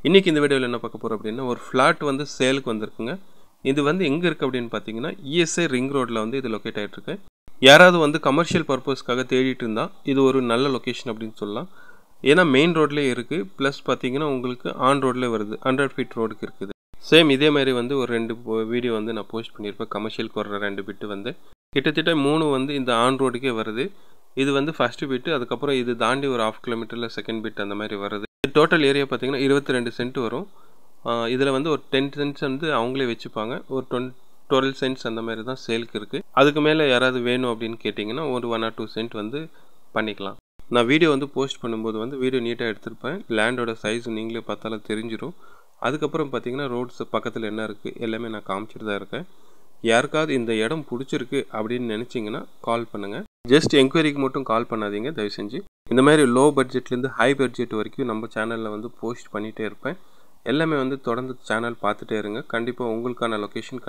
இன்னைக்கு இந்த வீடியோவில் என்ன பார்க்க போகிறோம் அப்படின்னா ஒரு ஃப்ளாட் வந்து சேலுக்கு வந்திருக்குங்க. இது வந்து எங்கே இருக்குது அப்படின்னு பார்த்தீங்கன்னா இஎஸ்ஐ ரிங் ரோட்டில் வந்து இது லொக்கேட் ஆகிட்டுருக்கு. யாராவது வந்து கமர்ஷியல் பர்பஸ்க்காக தேடிட்டு இருந்தால் இது ஒரு நல்ல லொக்கேஷன் அப்படின்னு சொல்லலாம். ஏன்னா மெயின் ரோட்லேயே இருக்குது, ப்ளஸ் பார்த்தீங்கன்னா உங்களுக்கு ஆன் ரோட்லேயே வருது, 100 ஃபீட் ரோடுக்கு இருக்குது. சேம் இதே மாதிரி வந்து ஒரு 2 வீடியோ வந்து நான் போஸ்ட் பண்ணியிருப்பேன். கமர்ஷியலுக்கு வர்ற 2 பிட்டு வந்து கிட்டத்தட்ட 3 வந்து இந்த ஆன் ரோடுக்கே வருது. இது வந்து ஃபஸ்ட்டு பிட்டு, அதுக்கப்புறம் இது தாண்டி ஒரு 1/2 கிலோமீட்டரில் செகண்ட் பிட் அந்த மாதிரி வருது. டோட்டல் ஏரியா பார்த்தீங்கன்னா 22 சென்ட் வரும். இதில் வந்து ஒரு 10 சென்ட்ஸ் வந்து அவங்களே வச்சுப்பாங்க. ஒரு 12 சென்ட்ஸ் அந்த மாதிரி தான் சேலுக்கு இருக்குது. அதுக்கு மேலே யாராவது வேணும் அப்படின்னு கேட்டிங்கன்னா ஒரு 1 or 2 சென்ட் வந்து பண்ணிக்கலாம். நான் வீடியோ வந்து போஸ்ட் பண்ணும்போது வந்து வீடியோ நீட்டாக எடுத்திருப்பேன். லேண்டோட சைஸ் நீங்களே பார்த்தாலும் தெரிஞ்சிடும். அதுக்கப்புறம் பார்த்தீங்கன்னா ரோட்ஸ் பக்கத்தில் என்ன இருக்குது எல்லாமே நான் காமிச்சிட்டு தான் இருக்கேன். யாருக்காவது இந்த இடம் பிடிச்சிருக்கு அப்படின்னு நினச்சிங்கன்னா கால் பண்ணுங்கள். ஜஸ்ட் என்கொயரிக்கு மட்டும் கால் பண்ணாதீங்க தயவு செஞ்சு. இந்த மாதிரி லோ பட்ஜெட்லேருந்து ஹை பட்ஜெட் வரைக்கும் நம்ம சேனலில் வந்து போஸ்ட் பண்ணிகிட்டே இருப்பேன். எல்லாமே வந்து தொடர்ந்து சேனல் பார்த்துட்டே இருங்க. கண்டிப்பாக உங்களுக்கான லொக்கேஷன்